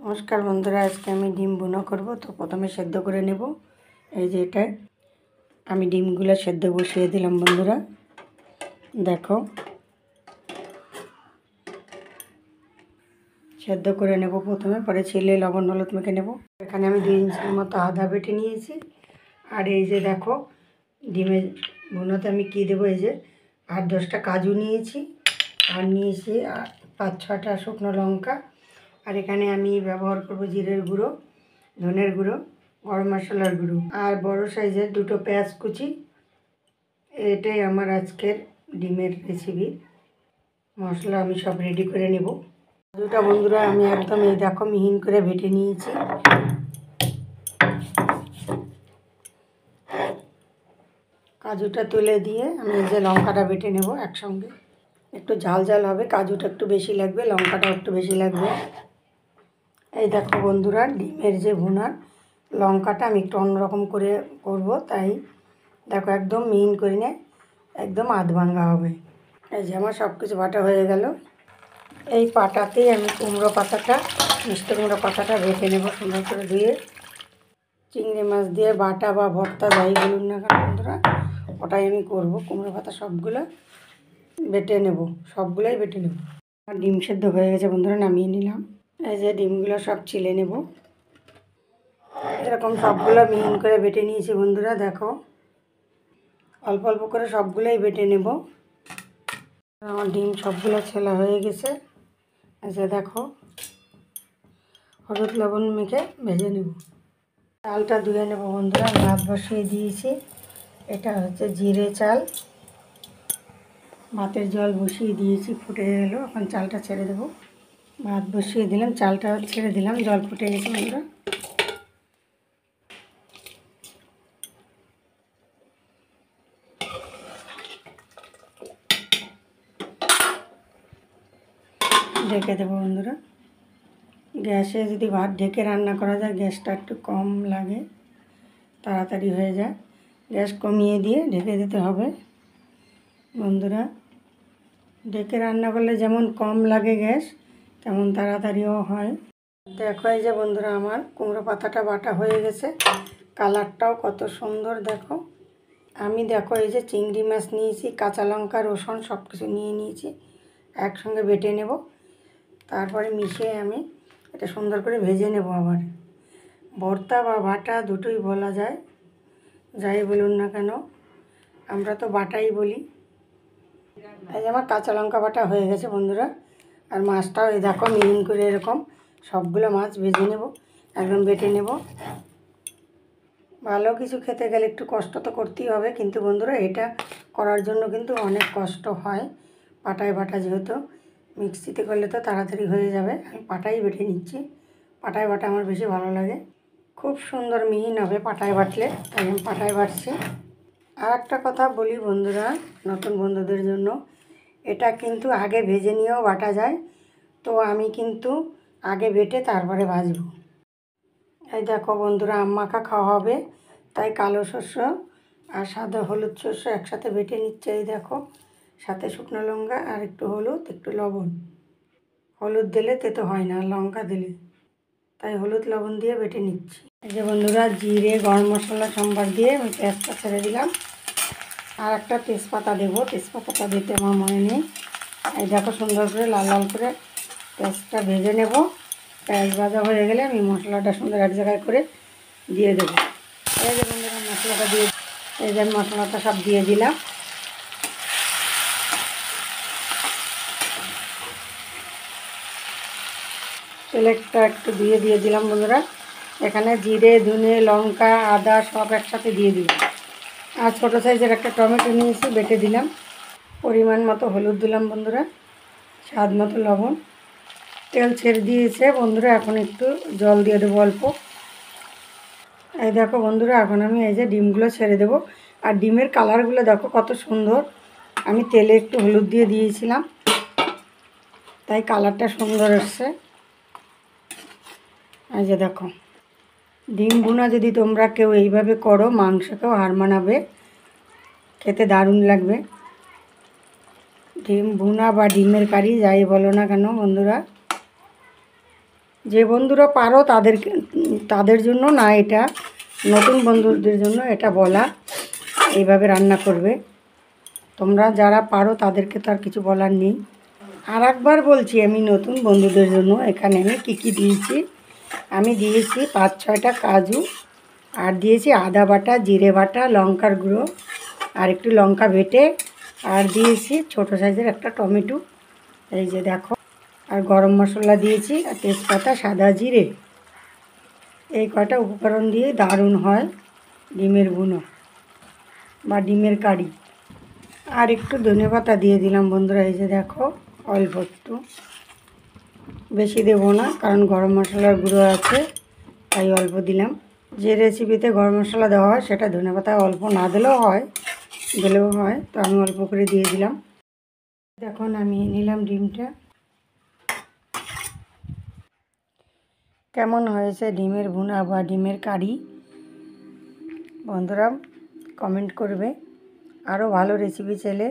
নমস্কার বন্ধুরা, আজকে আমি ডিম ভুনা করব। তো প্রথমে সেদ্ধ করে নেব। এই যে এটা আমি ডিমগুলো সেদ্ধ বসিয়ে দিলাম বন্ধুরা। দেখো, সেদ্ধ করে নেব প্রথমে, পরে ছিলে লবণ হলুদ মেখে নেব। এখানে আমি 2 ইঞ্চির মতো আদা বেটে নিয়েছি। আর এই যে দেখো, ডিমের ভুনাতে আমি কী দেবো, এই যে 8-10টা কাজু নিয়েছি, আর নিয়েছি 5-6টা শুকনো লঙ্কা। আর এখানে আমি ব্যবহার করব জিরের গুঁড়ো, ধনের গুঁড়ো, গরম মশলার গুঁড়ো, আর বড় সাইজের 2টো পেঁয়াজ কুচি। এটাই আমার আজকের ডিমের রেসিপি। মশলা আমি সব রেডি করে নেব। কাজুটা বন্ধুরা আমি একদম এই দেখো মিহিন করে বেটে নিয়েছি। কাজুটা তুলে দিয়ে আমি এই যে লঙ্কাটা বেটে নেব একসঙ্গে। একটু ঝাল ঝাল হবে, কাজুটা একটু বেশি লাগবে, লঙ্কাটাও একটু বেশি লাগবে। এই দেখো বন্ধুরা, ডিমের যে ভুনার লঙ্কাটা আমি একটু অন্যরকম করে করব, তাই দেখো একদম মিহিন করে নিয়ে একদম আধ ভাঙ্গা হবে। এই যে আমার সব কিছু বাটা হয়ে গেল। এই পাটাতেই আমি কুমড়ো পাতাটা, মিষ্টি কুমড়ো পাতাটা বেটে নেব সুন্দর করে ধুয়ে। চিংড়ি মাছ দিয়ে বাটা বা ভর্তা যাই বলুন না কেন বন্ধুরা, ওটাই আমি করব। কুমড়ো পাতা সবগুলো বেটে নেব, সবগুলোই বেটে নেব। আর ডিম সেদ্ধ হয়ে গেছে বন্ধুরা, নামিয়ে নিলাম। এই যে ডিমগুলো সব ছিলে নেব। এরকম সবগুলো মিহিন করে বেটে নিয়েছি বন্ধুরা। দেখো, অল্প অল্প করে সবগুলোই বেটে নেব। আমার ডিম সবগুলো ছেলা হয়ে গেছে। এই যে দেখো, হলুদ লবণ মেখে ভেজে নেব। চালটা ধুয়ে নেব বন্ধুরা। ভাত বসিয়ে দিয়েছি, এটা হচ্ছে জিরে চাল। ভাতের জল বসিয়ে দিয়েছি, ফুটে গেল। এখন চালটা ছেড়ে দেব। ভাত বসিয়ে দিলাম, চালটা ছেড়ে দিলাম, জল ফুটে গেছে বন্ধুরা। ঢেকে দেবো বন্ধুরা। গ্যাসে যদি ভাত ঢেকে রান্না করা যায়, গ্যাসটা একটু কম লাগে, তাড়াতাড়ি হয়ে যায়। গ্যাস কমিয়ে দিয়ে ঢেকে দিতে হবে বন্ধুরা। ঢেকে রান্না করলে যেমন কম লাগে গ্যাস, তেমন তাড়াতাড়িও হয়। দেখো এই যে বন্ধুরা, আমার কুমড়ো পাতাটা বাটা হয়ে গেছে। কালারটাও কত সুন্দর দেখো। আমি দেখো এই যে চিংড়ি মাছ নিয়েছি, কাঁচা লঙ্কা, রসুন সব কিছু নিয়ে নিয়েছি, একসঙ্গে বেটে নেব। তারপরে মিশিয়ে আমি এটা সুন্দর করে ভেজে নেব। আবার ভর্তা বা বাটা দুটোই বলা যায়, যাই বলুন না কেন, আমরা তো বাটাই বলি। এই যে আমার কাঁচা লঙ্কা বাটা হয়ে গেছে বন্ধুরা। আর মাছটাও এই দেখো মিহিন করে এরকম সবগুলো মাছ ভেজে নেব, একদম বেটে নেব। ভালো কিছু খেতে গেলে একটু কষ্ট তো করতেই হবে, কিন্তু বন্ধুরা এটা করার জন্য কিন্তু অনেক কষ্ট হয়। পাটায় বাটা, যেহেতু মিক্সিতে করলে তো তাড়াতাড়ি হয়ে যাবে, আমি পাটাই বেটে নিচ্ছি। পাটায় বাটা আমার বেশি ভালো লাগে, খুব সুন্দর মিহিন হবে পাটায় বাটলে, তাই আমি পাটায় বাটছি। আর একটা কথা বলি বন্ধুরা, নতুন বন্ধুদের জন্য, এটা কিন্তু আগে ভেজে নিয়েও বাটা যায়। তো আমি কিন্তু আগে বেটে তারপরে ভাজবো। এই দেখো বন্ধুরা, আম মাখা খাওয়া হবে, তাই কালো শস্য আর সাদা হলুদ শস্য একসাথে বেটে নিচ্ছে। এই দেখো, সাথে শুকনো লঙ্কা আর একটু হলুদ, একটু লবণ। হলুদ দিলে তেতো হয় না, লঙ্কা দিলে, তাই হলুদ লবণ দিয়ে বেটে নিচ্ছি। এই যে বন্ধুরা, জিরে গরম মশলা সম্বার দিয়ে আমি পেঁয়াজটা ছেড়ে দিলাম। আর একটা তেজপাতা দেবো, তেজপাতাটা দিতে আমার মনে নেই। এই দেখো সুন্দর করে লাল লাল করে পেঁয়াজটা ভেজে নেব। পেঁয়াজ ভাজা হয়ে গেলে আমি মশলাটা সুন্দর এক জায়গায় করে দিয়ে দেবো। এই যে বন্ধুরা, মশলাটা দিয়ে, এই যে মশলাটা সব দিয়ে দিলাম। তেলেরটা একটু দিয়ে দিলাম বন্ধুরা। এখানে জিরে, ধনে, লঙ্কা, আদা সব একসাথে দিয়ে দিলাম। আর ছোটো সাইজের একটা টমেটো নিয়েছি, বেটে দিলাম। পরিমাণ মতো হলুদ দিলাম বন্ধুরা, স্বাদ মতো লবণ। তেল ছেড়ে দিয়েছে বন্ধুরা, এখন একটু জল দিয়ে দেবো অল্প। এই দেখো বন্ধুরা, এখন আমি এই যে ডিমগুলো ছেড়ে দেবো। আর ডিমের কালারগুলো দেখো কত সুন্দর। আমি তেলে একটু হলুদ দিয়ে দিয়েছিলাম, তাই কালারটা সুন্দর এসছে। এই যে দেখো, ডিম ভুনা যদি তোমরা কেউ এইভাবে করো, মাংসকেও হার মানাবে, খেতে দারুণ লাগবে। ডিম ভুনা বা ডিমের কারি যাই বলো না কেন বন্ধুরা, যে বন্ধুরা পারো তাদের জন্য না, এটা নতুন বন্ধুদের জন্য এটা বলা, এইভাবে রান্না করবে। তোমরা যারা পারো তাদেরকে তো আর কিছু বলার নেই। আর একবার বলছি, আমি নতুন বন্ধুদের জন্য এখানে আমি কী দিয়েছি। আমি দিয়েছি 5-6টা কাজু, আর দিয়েছি আদা বাটা, জিরে বাটা, লঙ্কার গুঁড়ো, আর একটু লঙ্কা বেটে, আর দিয়েছি ছোটো সাইজের একটা টমেটো, এই যে দেখো, আর গরম মশলা দিয়েছি, আর তেজপাতা, সাদা জিরে। এই কয়টা উপকরণ দিয়ে দারুণ হয় ডিমের বুনো বা ডিমের কারি। আর একটু ধনেপাতা দিয়ে দিলাম বন্ধুরা, এই যে দেখো, অল্প একটু, বেশি দেবো না কারণ গরম মশলার গুঁড়ো আছে, তাই অল্প দিলাম। যে রেসিপিতে গরম মশলা দেওয়া হয় সেটা ধনেপাতা অল্প না দিলেও হয়, দিলেও হয়, তো আমি অল্প করে দিয়ে দিলাম। দেখুন আমি নিলাম ডিমটা। কেমন হয়েছে ডিমের ভুনা বা ডিমের কারি বন্ধুরা কমেন্ট করবে। আরও ভালো রেসিপি চাইলে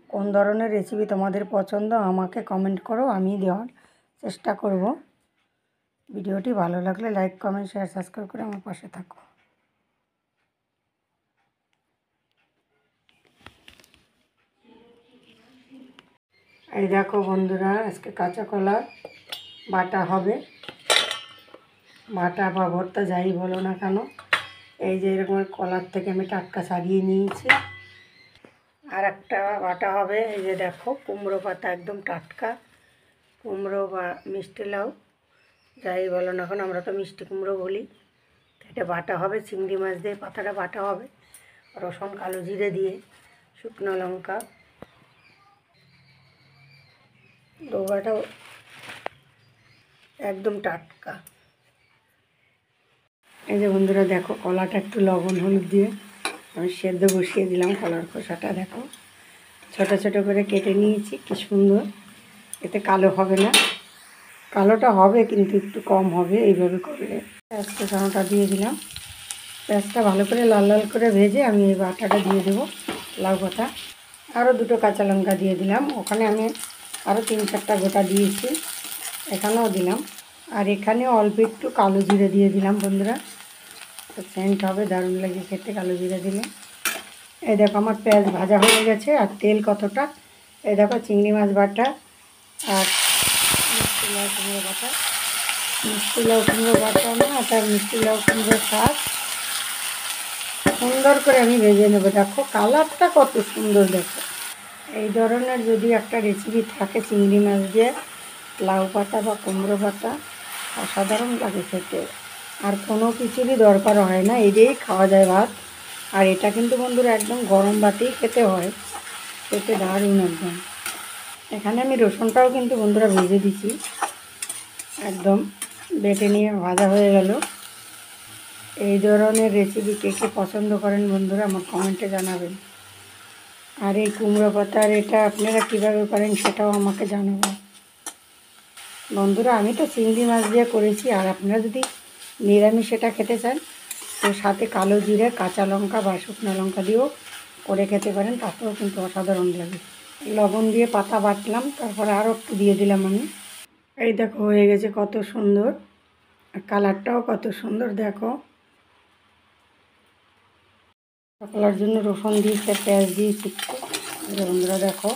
কোন ধরনের রেসিপি তোমাদের পছন্দ আমাকে কমেন্ট করো, আমি দেওয়ার চেষ্টা করব। ভিডিওটি ভালো লাগলে লাইক, কমেন্ট, শেয়ার, সাবস্ক্রাইব করে আমার পাশে থাকো। এই দেখো বন্ধুরা, আজকে কাঁচা কলা বাটা হবে, বাটা বা ভর্তা যাই বলো না কেন। এই যে এরকম কলার থেকে আমি টাটকা ছাড়িয়ে নিয়েছি। আর একটা বাটা হবে, এই যে দেখো, কুমড়ো পাতা, একদম টাটকা কুমড়ো বা মিষ্টি লাউ যাই বলো না এখন, আমরা তো মিষ্টি কুমড়ো বলি। এটা বাটা হবে, চিংড়ি মাছ দিয়ে পাতাটা বাটা হবে, রসুন, কালো জিরে দিয়ে, শুকনো লঙ্কা, ডোবাটা একদম টাটকা। এই যে বন্ধুরা দেখো, কলাটা একটু লবণ হলুদ দিয়ে আমি সেদ্ধ বসিয়ে দিলাম। কলার খোসাটা দেখো ছোট ছোট করে কেটে নিয়েছি, কি সুন্দর, এতে কালো হবে না, কালোটা হবে কিন্তু একটু কম হবে এইভাবে করলে। পেঁয়াজ কুচানোটা দিয়ে দিলাম, পেঁয়াজটা ভালো করে লাল লাল করে ভেজে আমি এই বাটাটা দিয়ে দেবো, লাউ পাতা। আরও 2টো কাঁচা লঙ্কা দিয়ে দিলাম, ওখানে আমি আরও 3-4টা গোটা দিয়েছি, এখানেও দিলাম। আর এখানে অল্প একটু কালো জিরে দিয়ে দিলাম বন্ধুরা, তো সেন্ট হবে, দারুণ লাগে খেতে কালো জিরে দিলে। এই দেখো আমার পেঁয়াজ ভাজা হয়ে গেছে, আর তেল কতটা, এই দেখো চিংড়ি মাছ বাটা আর মিষ্টি লাউ কুমড়ো বাটা, মিষ্টি লাউ কুমড়ো বাটা না, তার মিষ্টি লাউ কুমড়ো শাক সুন্দর করে আমি ভেজে নেবো। দেখো কালারটা কত সুন্দর, দেখো এই ধরনের যদি একটা রেসিপি থাকে চিংড়ি মাছ দিয়ে লাউ পাতা বা কুমড়ো পাতা, অসাধারণ লাগে খেতে, আর কোনো কিছুরই দরকার হয় না, এই দিয়েই খাওয়া যায় ভাত। আর এটা কিন্তু বন্ধুরা একদম গরম ভাতেই খেতে হয়, খেতে দারুণ একদম। এখানে আমি রসুনটাও কিন্তু বন্ধুরা ভেজে দিছি, একদম বেটে নিয়ে ভাজা হয়ে গেল। এই ধরনের রেসিপি কে কে পছন্দ করেন বন্ধুরা আমার কমেন্টে জানাবেন। আর এই কুমড়ো পাতার এটা আপনারা কীভাবে করেন সেটাও আমাকে জানাবেন বন্ধুরা। আমি তো চিংড়ি মাছ দিয়ে করেছি, আর আপনারা যদি নিরামিষ এটা খেতে চান তো সাথে কালো জিরে, কাঁচা লঙ্কা বা শুকনো লঙ্কা দিয়েও করে খেতে পারেন, তাতেও কিন্তু অসাধারণ লাগে। লবণ দিয়ে পাতা বাটলাম, তারপরে আরও একটু দিয়ে দিলাম আমি। এই দেখো হয়ে গেছে কত সুন্দর, আর কালারটাও কত সুন্দর দেখো। কালার জন্য রসুন দিয়েছি আর পেঁয়াজ দিয়েছি একটু, বন্ধুরা দেখো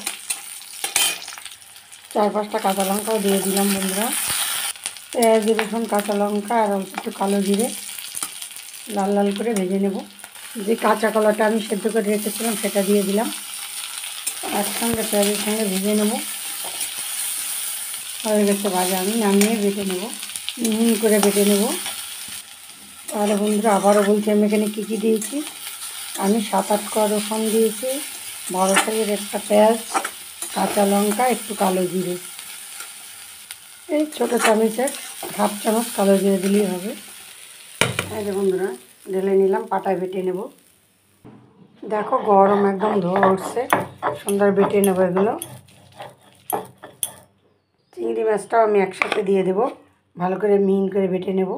4-5টা কাঁচা লঙ্কাও দিয়ে দিলাম বন্ধুরা। পেঁয়াজ, রসুন, কাঁচা লঙ্কা আর অল্প একটু কালো জিরে লাল লাল করে ভেজে নেব। যে কাঁচা কলাটা আমি সেদ্ধ করে রেখেছিলাম সেটা দিয়ে দিলাম, একসঙ্গে পেঁয়াজের সঙ্গে ভেজে নেব। হয়ে গেছে ভাজা, আমি নামিয়ে বেটে নেব, মিহিন করে বেটে নেব। তাহলে বন্ধুরা আবারও বলছি আমি এখানে কী কী দিয়েছি। আমি 7-8 কোয়া রসুন দিয়েছি, বড় সাইজের একটা পেঁয়াজ, কাঁচা লঙ্কা, একটু কালো জিরে, এই ছোটো চামচের 1/2 চামচ কালো জিরে দিলেই হবে। এই যে বন্ধুরা ঢেলে নিলাম, পাটায় বেটে নেব। দেখো গরম একদম ধোয়া উঠছে, সুন্দর বেটে নেবো এগুলো। চিংড়ি মাছটাও আমি একসাথে দিয়ে দেব, ভালো করে মিহিন করে বেটে নেব।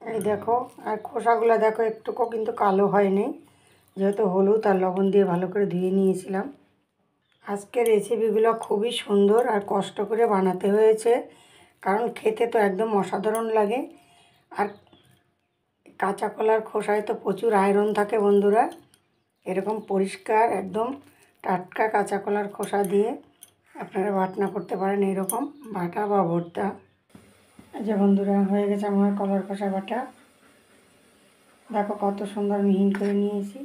এই দেখো, আর খোসাগুলো দেখো একটুকু কিন্তু কালো হয়নি, যেহেতু হলুদ আর লবণ দিয়ে ভালো করে ধুয়ে নিয়েছিলাম। আজকের রেসিপিগুলো খুবই সুন্দর আর কষ্ট করে বানাতে হয়েছে, কারণ খেতে তো একদম অসাধারণ লাগে। আর কাঁচা কলার খোসায় তো প্রচুর আয়রন থাকে বন্ধুরা। এরকম পরিষ্কার একদম টাটকা কাঁচা কলার খোসা দিয়ে আপনারা বাটনা করতে পারেন, এরকম বাটা বা ভর্তা। এই যে বন্ধুরা হয়ে গেছে আমার কলার খোসা বাটা। দেখো কত সুন্দর মিহিন করে নিয়েছি।